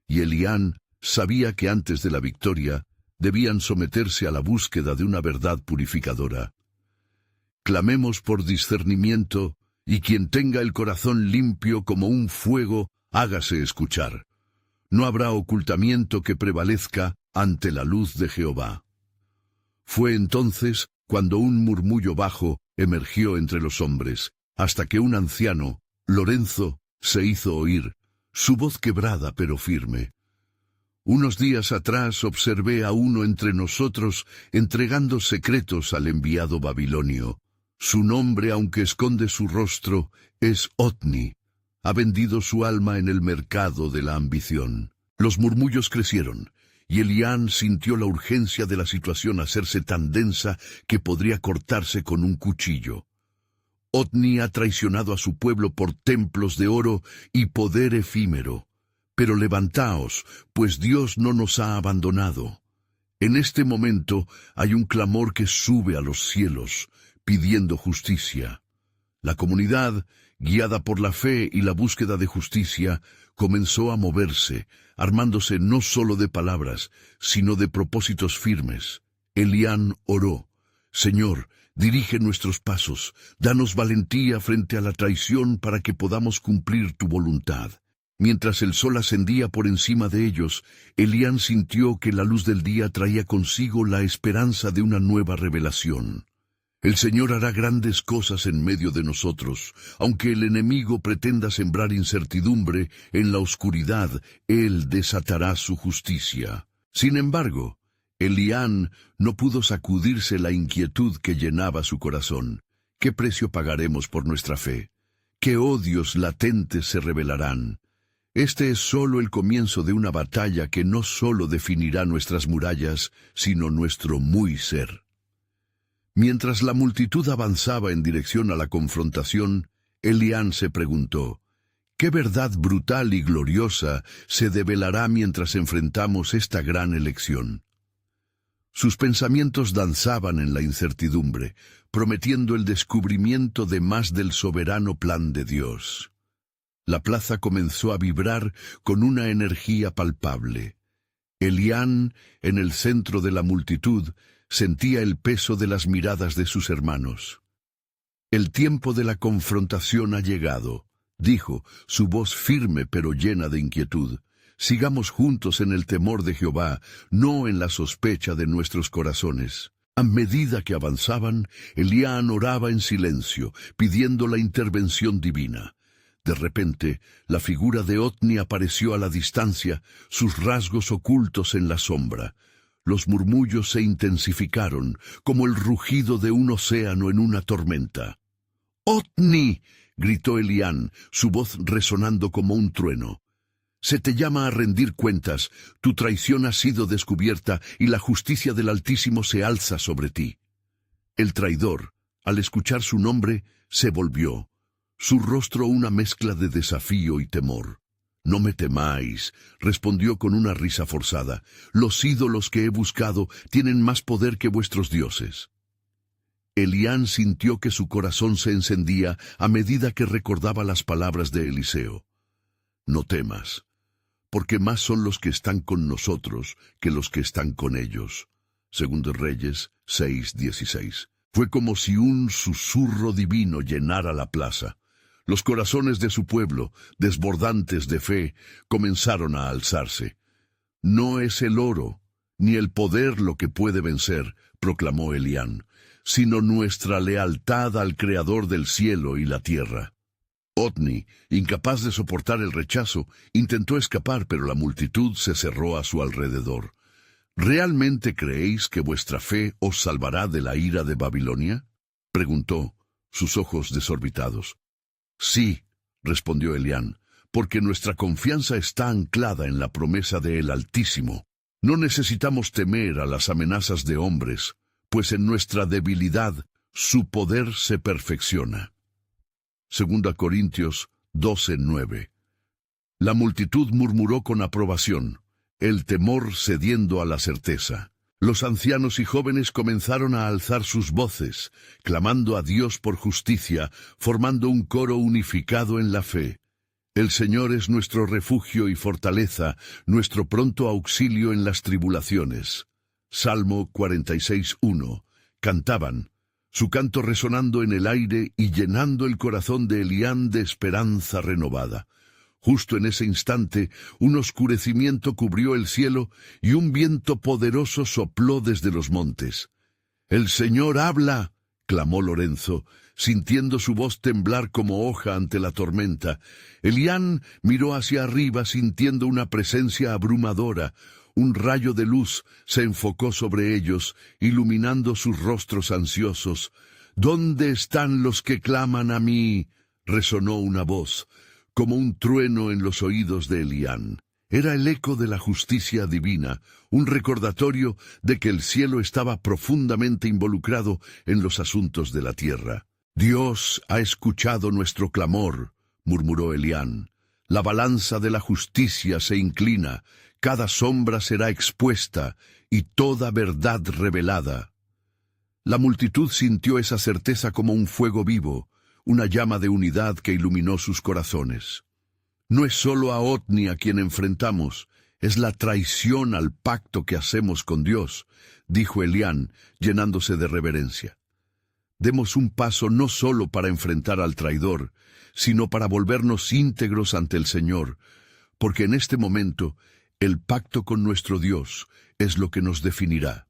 y Elián sabía que antes de la victoria debían someterse a la búsqueda de una verdad purificadora. Clamemos por discernimiento, y quien tenga el corazón limpio como un fuego, hágase escuchar. No habrá ocultamiento que prevalezca ante la luz de Jehová. Fue entonces cuando un murmullo bajo emergió entre los hombres, hasta que un anciano, Lorenzo, se hizo oír, su voz quebrada pero firme. «Unos días atrás observé a uno entre nosotros entregando secretos al enviado babilonio. Su nombre, aunque esconde su rostro, es Otni. Ha vendido su alma en el mercado de la ambición». Los murmullos crecieron, y Elián sintió la urgencia de la situación hacerse tan densa que podría cortarse con un cuchillo. Otni ha traicionado a su pueblo por templos de oro y poder efímero. Pero levantaos, pues Dios no nos ha abandonado. En este momento hay un clamor que sube a los cielos, pidiendo justicia. La comunidad, guiada por la fe y la búsqueda de justicia, comenzó a moverse, armándose no solo de palabras, sino de propósitos firmes. Elián oró: «Señor, dirige nuestros pasos, danos valentía frente a la traición para que podamos cumplir tu voluntad». Mientras el sol ascendía por encima de ellos, Elián sintió que la luz del día traía consigo la esperanza de una nueva revelación. El Señor hará grandes cosas en medio de nosotros. Aunque el enemigo pretenda sembrar incertidumbre en la oscuridad, Él desatará su justicia. Sin embargo, Elián no pudo sacudirse la inquietud que llenaba su corazón. ¿Qué precio pagaremos por nuestra fe? ¿Qué odios latentes se revelarán? Este es solo el comienzo de una batalla que no solo definirá nuestras murallas, sino nuestro muy ser. Mientras la multitud avanzaba en dirección a la confrontación, Elián se preguntó, ¿qué verdad brutal y gloriosa se develará mientras enfrentamos esta gran elección? Sus pensamientos danzaban en la incertidumbre, prometiendo el descubrimiento de más del soberano plan de Dios. La plaza comenzó a vibrar con una energía palpable. Elián, en el centro de la multitud, sentía el peso de las miradas de sus hermanos. El tiempo de la confrontación ha llegado, dijo, su voz firme pero llena de inquietud. Sigamos juntos en el temor de Jehová, no en la sospecha de nuestros corazones. A medida que avanzaban, Elián oraba en silencio, pidiendo la intervención divina. De repente, la figura de Otni apareció a la distancia, sus rasgos ocultos en la sombra. Los murmullos se intensificaron, como el rugido de un océano en una tormenta. «¡Otni!», gritó Elián, su voz resonando como un trueno. «Se te llama a rendir cuentas, tu traición ha sido descubierta y la justicia del Altísimo se alza sobre ti». El traidor, al escuchar su nombre, se volvió, su rostro una mezcla de desafío y temor. «No me temáis», respondió con una risa forzada. «Los ídolos que he buscado tienen más poder que vuestros dioses». Elián sintió que su corazón se encendía a medida que recordaba las palabras de Eliseo. «No temas, porque más son los que están con nosotros que los que están con ellos». Segundo Reyes 6:16. Fue como si un susurro divino llenara la plaza. Los corazones de su pueblo, desbordantes de fe, comenzaron a alzarse. «No es el oro, ni el poder lo que puede vencer», proclamó Elián, «sino nuestra lealtad al Creador del cielo y la tierra». Otni, incapaz de soportar el rechazo, intentó escapar, pero la multitud se cerró a su alrededor. «¿Realmente creéis que vuestra fe os salvará de la ira de Babilonia?», preguntó, sus ojos desorbitados. «Sí», respondió Elián, «porque nuestra confianza está anclada en la promesa de el Altísimo. No necesitamos temer a las amenazas de hombres, pues en nuestra debilidad su poder se perfecciona». Segunda Corintios 12:9. La multitud murmuró con aprobación, el temor cediendo a la certeza. Los ancianos y jóvenes comenzaron a alzar sus voces, clamando a Dios por justicia, formando un coro unificado en la fe. «El Señor es nuestro refugio y fortaleza, nuestro pronto auxilio en las tribulaciones». Salmo 46:1. Cantaban, su canto resonando en el aire y llenando el corazón de Elián de esperanza renovada. Justo en ese instante, un oscurecimiento cubrió el cielo y un viento poderoso sopló desde los montes. «¡El Señor habla!», clamó Lorenzo, sintiendo su voz temblar como hoja ante la tormenta. Elián miró hacia arriba sintiendo una presencia abrumadora. Un rayo de luz se enfocó sobre ellos, iluminando sus rostros ansiosos. «¿Dónde están los que claman a mí?», resonó una voz, como un trueno en los oídos de Elián. Era el eco de la justicia divina, un recordatorio de que el cielo estaba profundamente involucrado en los asuntos de la tierra. «Dios ha escuchado nuestro clamor», murmuró Elián. «La balanza de la justicia se inclina, cada sombra será expuesta y toda verdad revelada». La multitud sintió esa certeza como un fuego vivo, una llama de unidad que iluminó sus corazones. «No es solo a Otni a quien enfrentamos, es la traición al pacto que hacemos con Dios», dijo Elián, llenándose de reverencia. «Demos un paso no solo para enfrentar al traidor, sino para volvernos íntegros ante el Señor, porque en este momento el pacto con nuestro Dios es lo que nos definirá».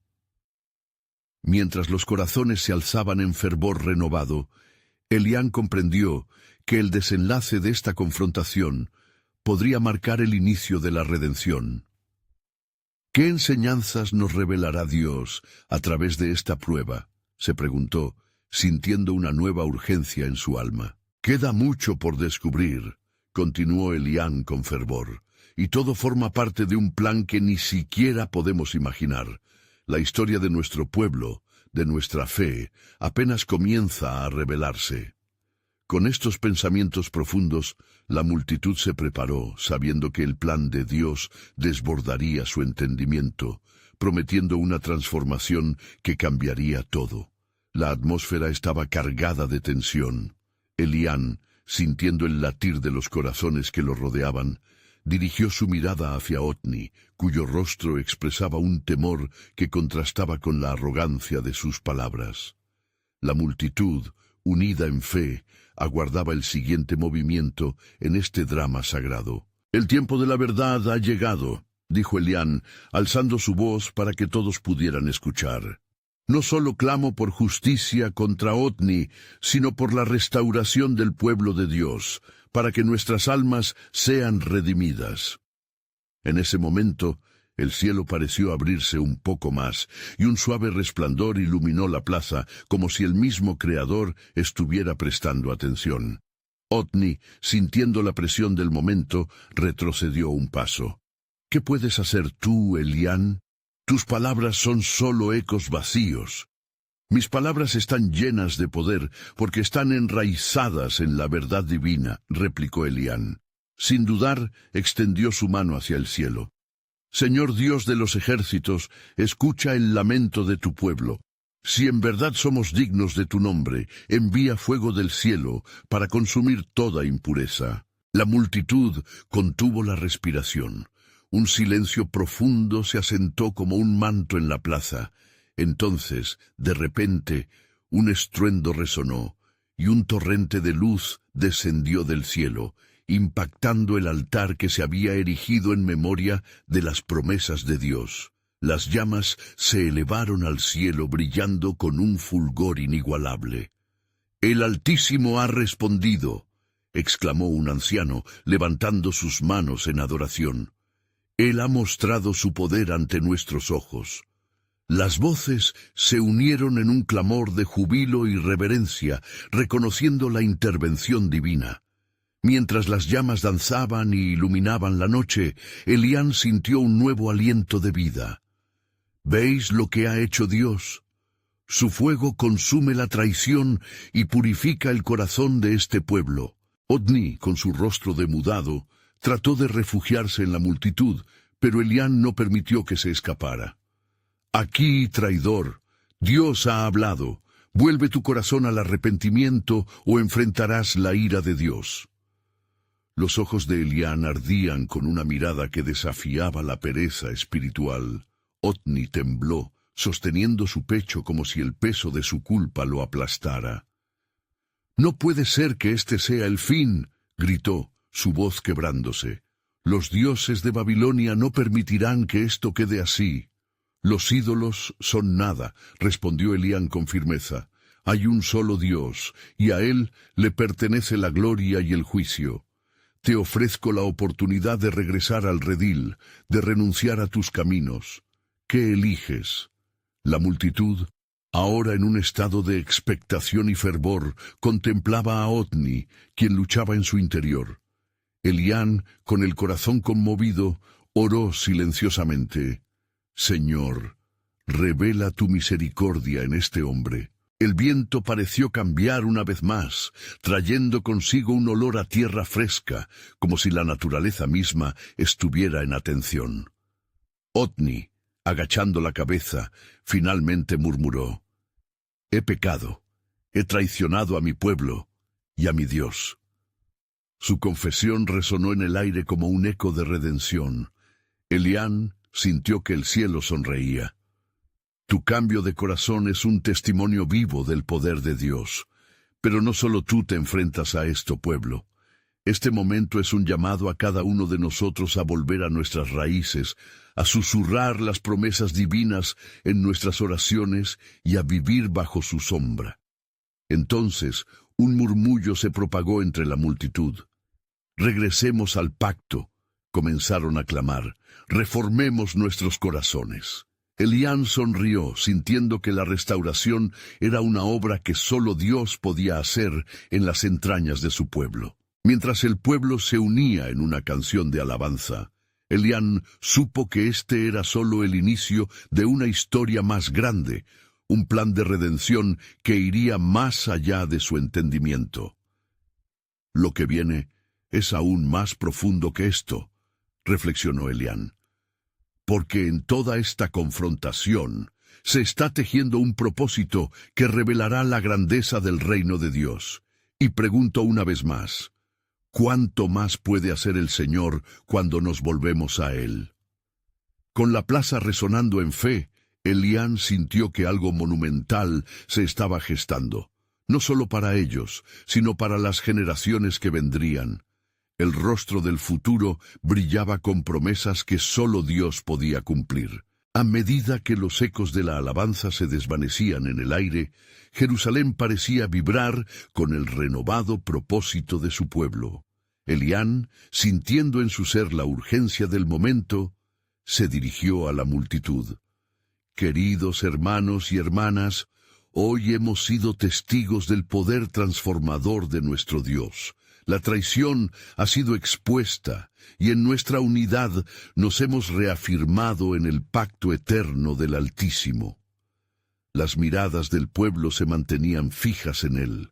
Mientras los corazones se alzaban en fervor renovado, Elián comprendió que el desenlace de esta confrontación podría marcar el inicio de la redención. ¿Qué enseñanzas nos revelará Dios a través de esta prueba?, se preguntó, sintiendo una nueva urgencia en su alma. Queda mucho por descubrir, continuó Elián con fervor, y todo forma parte de un plan que ni siquiera podemos imaginar. La historia de nuestro pueblo, de nuestra fe, apenas comienza a revelarse. Con estos pensamientos profundos, la multitud se preparó, sabiendo que el plan de Dios desbordaría su entendimiento, prometiendo una transformación que cambiaría todo. La atmósfera estaba cargada de tensión. Elián, sintiendo el latir de los corazones que lo rodeaban, dirigió su mirada hacia Otni, cuyo rostro expresaba un temor que contrastaba con la arrogancia de sus palabras. La multitud, unida en fe, aguardaba el siguiente movimiento en este drama sagrado. «El tiempo de la verdad ha llegado», dijo Elián, alzando su voz para que todos pudieran escuchar. «No solo clamo por justicia contra Otni, sino por la restauración del pueblo de Dios, para que nuestras almas sean redimidas». En ese momento, el cielo pareció abrirse un poco más, y un suave resplandor iluminó la plaza, como si el mismo Creador estuviera prestando atención. Otni, sintiendo la presión del momento, retrocedió un paso. «¿Qué puedes hacer tú, Elián? Tus palabras son solo ecos vacíos. Mis palabras están llenas de poder, porque están enraizadas en la verdad divina», replicó Elián. Sin dudar, extendió su mano hacia el cielo. «Señor Dios de los ejércitos, escucha el lamento de tu pueblo. Si en verdad somos dignos de tu nombre, envía fuego del cielo para consumir toda impureza». La multitud contuvo la respiración. Un silencio profundo se asentó como un manto en la plaza. Entonces, de repente, un estruendo resonó, y un torrente de luz descendió del cielo, impactando el altar que se había erigido en memoria de las promesas de Dios. Las llamas se elevaron al cielo brillando con un fulgor inigualable. «El Altísimo ha respondido», exclamó un anciano, levantando sus manos en adoración. «Él ha mostrado su poder ante nuestros ojos». Las voces se unieron en un clamor de júbilo y reverencia, reconociendo la intervención divina. Mientras las llamas danzaban y iluminaban la noche, Elián sintió un nuevo aliento de vida. «¿Veis lo que ha hecho Dios? Su fuego consume la traición y purifica el corazón de este pueblo». Otni, con su rostro demudado, trató de refugiarse en la multitud, pero Elián no permitió que se escapara. «Aquí, traidor, Dios ha hablado. Vuelve tu corazón al arrepentimiento o enfrentarás la ira de Dios». Los ojos de Elián ardían con una mirada que desafiaba la pereza espiritual. Otni tembló, sosteniendo su pecho como si el peso de su culpa lo aplastara. «No puede ser que este sea el fin», gritó, su voz quebrándose. «Los dioses de Babilonia no permitirán que esto quede así». «Los ídolos son nada», respondió Elián con firmeza. «Hay un solo Dios, y a él le pertenece la gloria y el juicio. Te ofrezco la oportunidad de regresar al redil, de renunciar a tus caminos. ¿Qué eliges?» La multitud, ahora en un estado de expectación y fervor, contemplaba a Otni, quien luchaba en su interior. Elián, con el corazón conmovido, oró silenciosamente. «Señor, revela tu misericordia en este hombre». El viento pareció cambiar una vez más, trayendo consigo un olor a tierra fresca, como si la naturaleza misma estuviera en atención. Otni, agachando la cabeza, finalmente murmuró: «He pecado, he traicionado a mi pueblo y a mi Dios». Su confesión resonó en el aire como un eco de redención. Elián sintió que el cielo sonreía. «Tu cambio de corazón es un testimonio vivo del poder de Dios. Pero no solo tú te enfrentas a esto, pueblo. Este momento es un llamado a cada uno de nosotros a volver a nuestras raíces, a susurrar las promesas divinas en nuestras oraciones y a vivir bajo su sombra. Entonces, un murmullo se propagó entre la multitud. «Regresemos al pacto», comenzaron a clamar. «Reformemos nuestros corazones». Elián sonrió, sintiendo que la restauración era una obra que solo Dios podía hacer en las entrañas de su pueblo. Mientras el pueblo se unía en una canción de alabanza, Elián supo que este era solo el inicio de una historia más grande, un plan de redención que iría más allá de su entendimiento. «Lo que viene es aún más profundo que esto», reflexionó Elián, «porque en toda esta confrontación se está tejiendo un propósito que revelará la grandeza del reino de Dios. Y pregunto una vez más, ¿cuánto más puede hacer el Señor cuando nos volvemos a Él?» Con la plaza resonando en fe, Elián sintió que algo monumental se estaba gestando, no solo para ellos, sino para las generaciones que vendrían. El rostro del futuro brillaba con promesas que solo Dios podía cumplir. A medida que los ecos de la alabanza se desvanecían en el aire, Jerusalén parecía vibrar con el renovado propósito de su pueblo. Elián, sintiendo en su ser la urgencia del momento, se dirigió a la multitud. «Queridos hermanos y hermanas, hoy hemos sido testigos del poder transformador de nuestro Dios. La traición ha sido expuesta y en nuestra unidad nos hemos reafirmado en el pacto eterno del Altísimo». Las miradas del pueblo se mantenían fijas en él,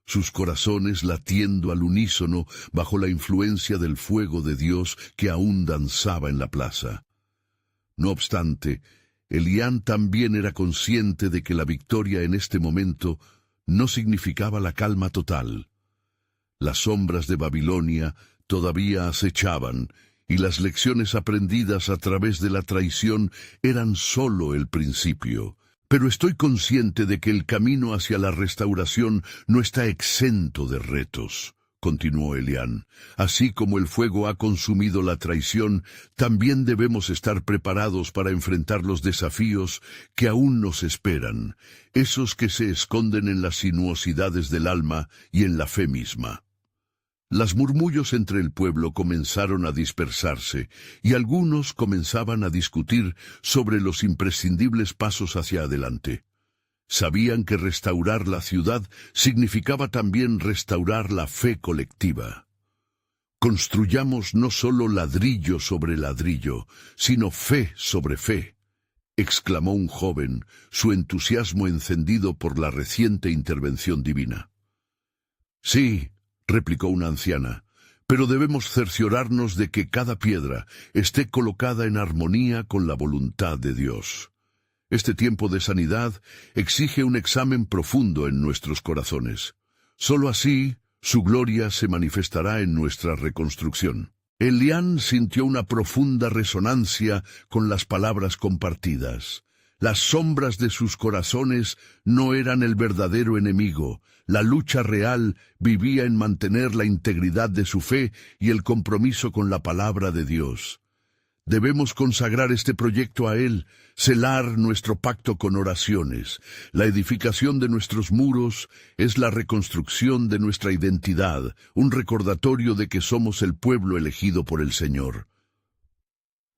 sus corazones latiendo al unísono bajo la influencia del fuego de Dios que aún danzaba en la plaza. No obstante, Elián también era consciente de que la victoria en este momento no significaba la calma total. Las sombras de Babilonia todavía acechaban, y las lecciones aprendidas a través de la traición eran solo el principio. Pero estoy consciente de que el camino hacia la restauración no está exento de retos, continuó Elián. Así como el fuego ha consumido la traición, también debemos estar preparados para enfrentar los desafíos que aún nos esperan, esos que se esconden en las sinuosidades del alma y en la fe misma. Las murmullos entre el pueblo comenzaron a dispersarse, y algunos comenzaban a discutir sobre los imprescindibles pasos hacia adelante. Sabían que restaurar la ciudad significaba también restaurar la fe colectiva. «Construyamos no solo ladrillo sobre ladrillo, sino fe sobre fe», exclamó un joven, su entusiasmo encendido por la reciente intervención divina. «Sí», replicó una anciana, «pero debemos cerciorarnos de que cada piedra esté colocada en armonía con la voluntad de Dios. Este tiempo de sanidad exige un examen profundo en nuestros corazones. Solo así su gloria se manifestará en nuestra reconstrucción». Elián sintió una profunda resonancia con las palabras compartidas. Las sombras de sus corazones no eran el verdadero enemigo. La lucha real vivía en mantener la integridad de su fe y el compromiso con la palabra de Dios. Debemos consagrar este proyecto a Él, selar nuestro pacto con oraciones. La edificación de nuestros muros es la reconstrucción de nuestra identidad, un recordatorio de que somos el pueblo elegido por el Señor.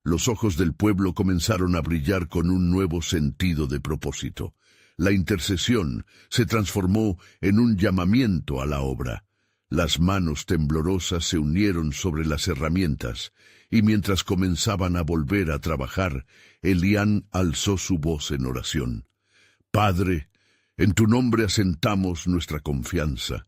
Los ojos del pueblo comenzaron a brillar con un nuevo sentido de propósito. La intercesión se transformó en un llamamiento a la obra. Las manos temblorosas se unieron sobre las herramientas, y mientras comenzaban a volver a trabajar, Elián alzó su voz en oración. «Padre, en tu nombre asentamos nuestra confianza.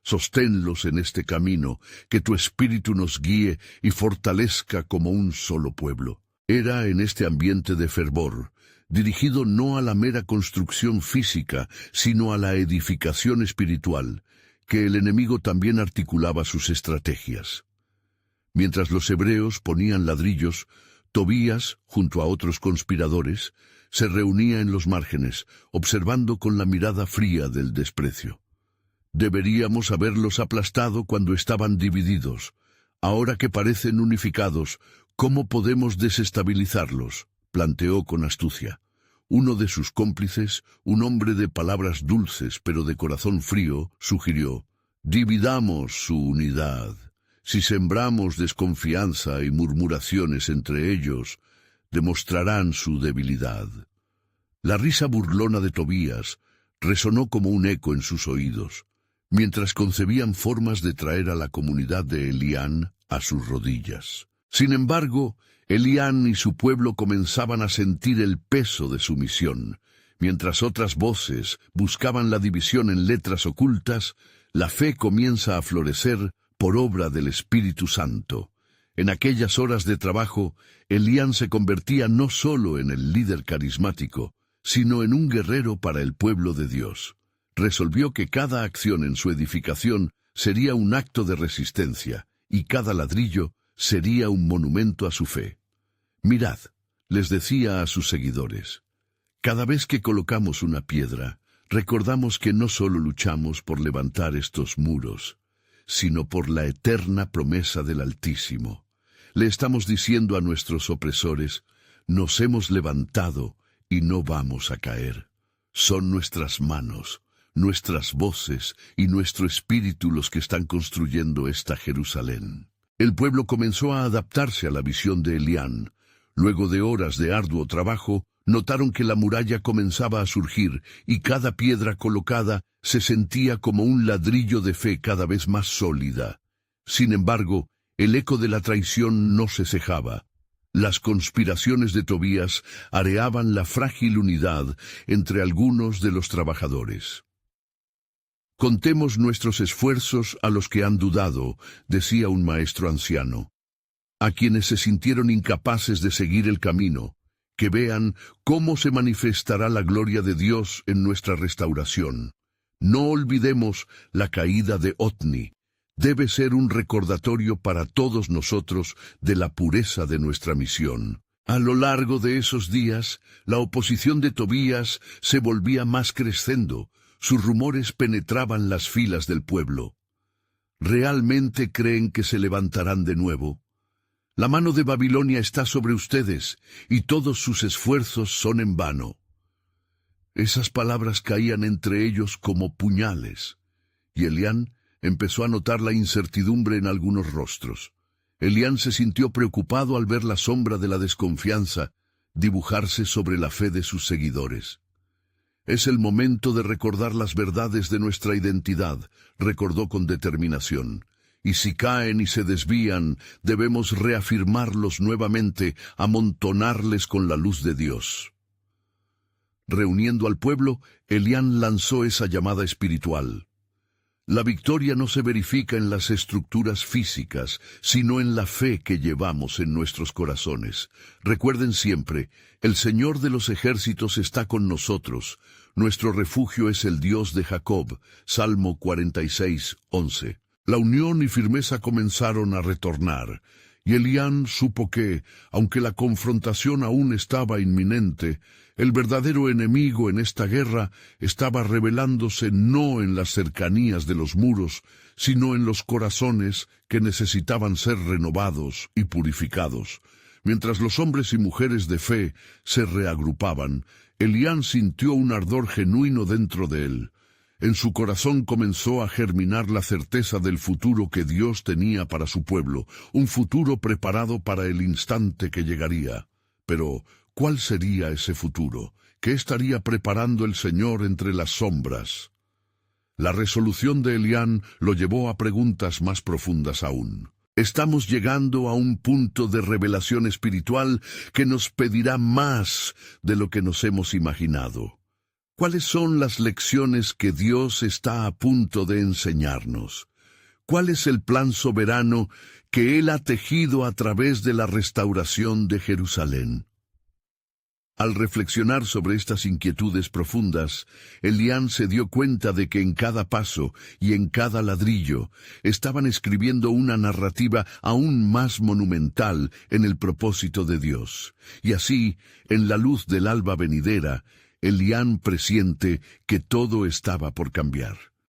Sosténlos en este camino, que tu espíritu nos guíe y fortalezca como un solo pueblo». Era en este ambiente de fervor, dirigido no a la mera construcción física, sino a la edificación espiritual, que el enemigo también articulaba sus estrategias. Mientras los hebreos ponían ladrillos, Tobías, junto a otros conspiradores, se reunía en los márgenes, observando con la mirada fría del desprecio. Deberíamos haberlos aplastado cuando estaban divididos. Ahora que parecen unificados, ¿cómo podemos desestabilizarlos?, planteó con astucia. Uno de sus cómplices, un hombre de palabras dulces pero de corazón frío, sugirió: «Dividamos su unidad. Si sembramos desconfianza y murmuraciones entre ellos, demostrarán su debilidad». La risa burlona de Tobías resonó como un eco en sus oídos, mientras concebían formas de traer a la comunidad de Elián a sus rodillas. Sin embargo, Elián y su pueblo comenzaban a sentir el peso de su misión. Mientras otras voces buscaban la división en letras ocultas, la fe comienza a florecer por obra del Espíritu Santo. En aquellas horas de trabajo, Elián se convertía no solo en el líder carismático, sino en un guerrero para el pueblo de Dios. Resolvió que cada acción en su edificación sería un acto de resistencia, y cada ladrillo sería un monumento a su fe. «Mirad», les decía a sus seguidores, «cada vez que colocamos una piedra, recordamos que no solo luchamos por levantar estos muros, sino por la eterna promesa del Altísimo. Le estamos diciendo a nuestros opresores: nos hemos levantado y no vamos a caer. Son nuestras manos, nuestras voces y nuestro espíritu los que están construyendo esta Jerusalén». El pueblo comenzó a adaptarse a la visión de Elián. Luego de horas de arduo trabajo, notaron que la muralla comenzaba a surgir y cada piedra colocada se sentía como un ladrillo de fe cada vez más sólida. Sin embargo, el eco de la traición no se cejaba. Las conspiraciones de Tobías areaban la frágil unidad entre algunos de los trabajadores. «Contemos nuestros esfuerzos a los que han dudado», decía un maestro anciano, «a quienes se sintieron incapaces de seguir el camino, que vean cómo se manifestará la gloria de Dios en nuestra restauración. No olvidemos la caída de Otni. Debe ser un recordatorio para todos nosotros de la pureza de nuestra misión». A lo largo de esos días, la oposición de Tobías se volvía más crescendo. Sus rumores penetraban las filas del pueblo. ¿Realmente creen que se levantarán de nuevo? La mano de Babilonia está sobre ustedes, y todos sus esfuerzos son en vano. Esas palabras caían entre ellos como puñales, y Elián empezó a notar la incertidumbre en algunos rostros. Elián se sintió preocupado al ver la sombra de la desconfianza dibujarse sobre la fe de sus seguidores. «Es el momento de recordar las verdades de nuestra identidad», recordó con determinación. «Y si caen y se desvían, debemos reafirmarlos nuevamente, amontonarles con la luz de Dios». Reuniendo al pueblo, Elián lanzó esa llamada espiritual. La victoria no se verifica en las estructuras físicas, sino en la fe que llevamos en nuestros corazones. Recuerden siempre, el Señor de los ejércitos está con nosotros. Nuestro refugio es el Dios de Jacob. Salmo 46:11. La unión y firmeza comenzaron a retornar, y Elián supo que, aunque la confrontación aún estaba inminente, el verdadero enemigo en esta guerra estaba revelándose no en las cercanías de los muros, sino en los corazones que necesitaban ser renovados y purificados. Mientras los hombres y mujeres de fe se reagrupaban, Elián sintió un ardor genuino dentro de él. En su corazón comenzó a germinar la certeza del futuro que Dios tenía para su pueblo, un futuro preparado para el instante que llegaría. Pero, ¿cuál sería ese futuro? ¿Qué estaría preparando el Señor entre las sombras? La resolución de Elián lo llevó a preguntas más profundas aún. Estamos llegando a un punto de revelación espiritual que nos pedirá más de lo que nos hemos imaginado. ¿Cuáles son las lecciones que Dios está a punto de enseñarnos? ¿Cuál es el plan soberano que Él ha tejido a través de la restauración de Jerusalén? Al reflexionar sobre estas inquietudes profundas, Elián se dio cuenta de que en cada paso y en cada ladrillo estaban escribiendo una narrativa aún más monumental en el propósito de Dios. Y así, en la luz del alba venidera, Elián presiente que todo estaba por cambiar.